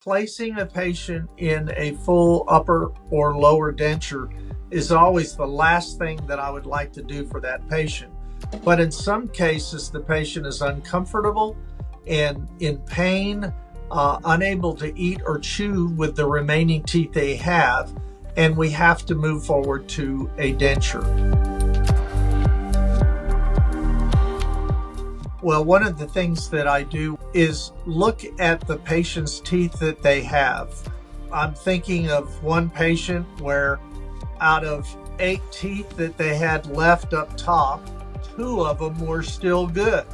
Placing a patient in a full upper or lower denture is always the last thing that I would like to do for that patient. But in some cases, the patient is uncomfortable and in pain, unable to eat or chew with the remaining teeth they have, and we have to move forward to a denture. Well, one of the things that I do is look at the patient's teeth that they have. I'm thinking of one patient where out of 8 teeth that they had left up top, 2 of them were still good.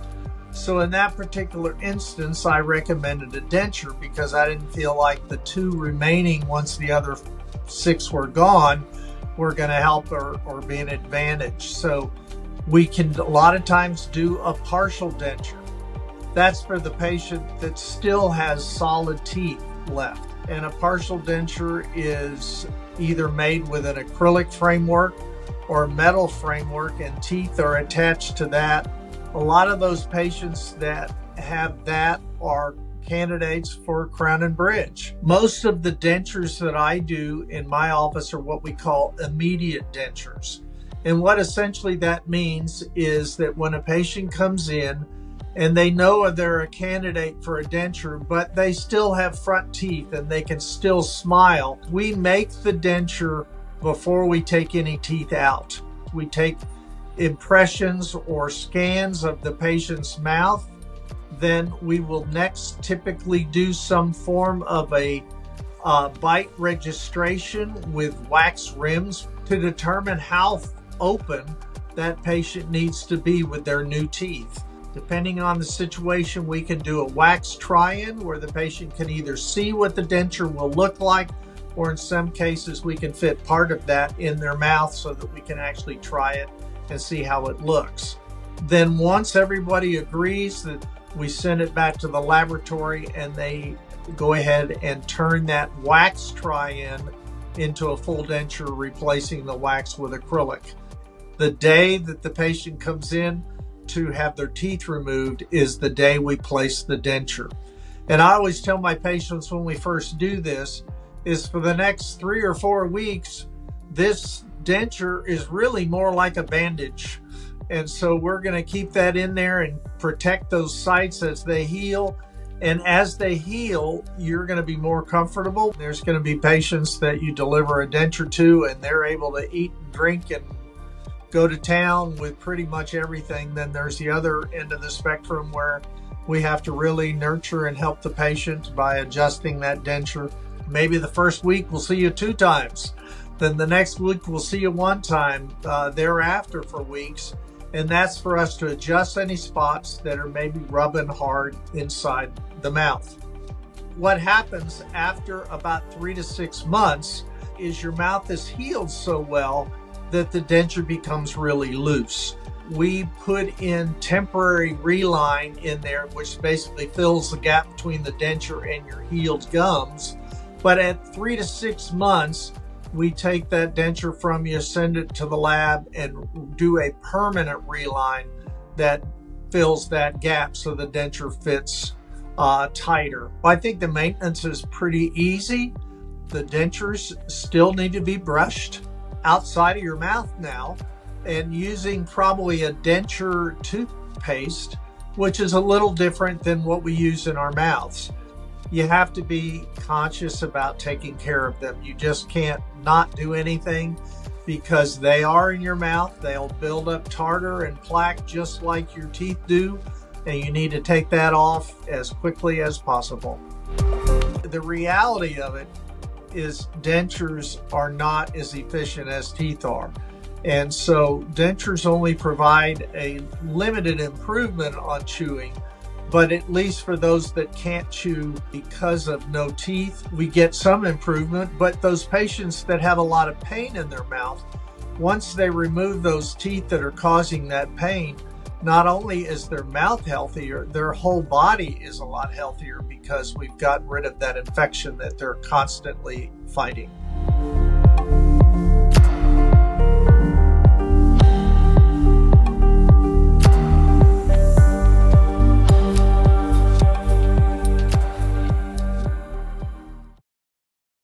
So in that particular instance, I recommended a denture because I didn't feel like the 2 remaining, once the other 6 were gone, were going to help or be an advantage. So we can a lot of times do a partial denture. That's for the patient that still has solid teeth left. And a partial denture is either made with an acrylic framework or metal framework, and teeth are attached to that. A lot of those patients that have that are candidates for crown and bridge. Most of the dentures that I do in my office are what we call immediate dentures. And what essentially that means is that when a patient comes in and they know they're a candidate for a denture, but they still have front teeth and they can still smile, we make the denture before we take any teeth out. We take impressions or scans of the patient's mouth. Then we will next typically do some form of a bite registration with wax rims to determine how open that patient needs to be with their new teeth. Depending on the situation, we can do a wax try-in where the patient can either see what the denture will look like, or in some cases we can fit part of that in their mouth so that we can actually try it and see how it looks. Then once everybody agrees, that we send it back to the laboratory and they go ahead and turn that wax try-in into a full denture, replacing the wax with acrylic. The day that the patient comes in to have their teeth removed is the day we place the denture. And I always tell my patients when we first do this is for the next 3 or 4 weeks, this denture is really more like a bandage. And so we're going to keep that in there and protect those sites as they heal. And as they heal, you're going to be more comfortable. There's going to be patients that you deliver a denture to and they're able to eat and drink and go to town with pretty much everything. Then there's the other end of the spectrum where we have to really nurture and help the patient by adjusting that denture. Maybe the first week we'll see you 2 times. Then the next week we'll see you 1 time, thereafter for weeks. And that's for us to adjust any spots that are maybe rubbing hard inside the mouth. What happens after about 3 to 6 months is your mouth is healed so well that the denture becomes really loose. We put in temporary reline in there, which basically fills the gap between the denture and your healed gums. But at 3 to 6 months, we take that denture from you, send it to the lab, and do a permanent reline that fills that gap so the denture fits tighter. I think the maintenance is pretty easy. The dentures still need to be brushed outside of your mouth now, and using probably a denture toothpaste, which is a little different than what we use in our mouths. You have to be conscious about taking care of them. You just can't not do anything because they are in your mouth. They'll build up tartar and plaque just like your teeth do, and you need to take that off as quickly as possible. The reality of it is dentures are not as efficient as teeth are. And so dentures only provide a limited improvement on chewing, but at least for those that can't chew because of no teeth, we get some improvement. But those patients that have a lot of pain in their mouth, once they remove those teeth that are causing that pain, not only is their mouth healthier, their whole body is a lot healthier because we've gotten rid of that infection that they're constantly fighting.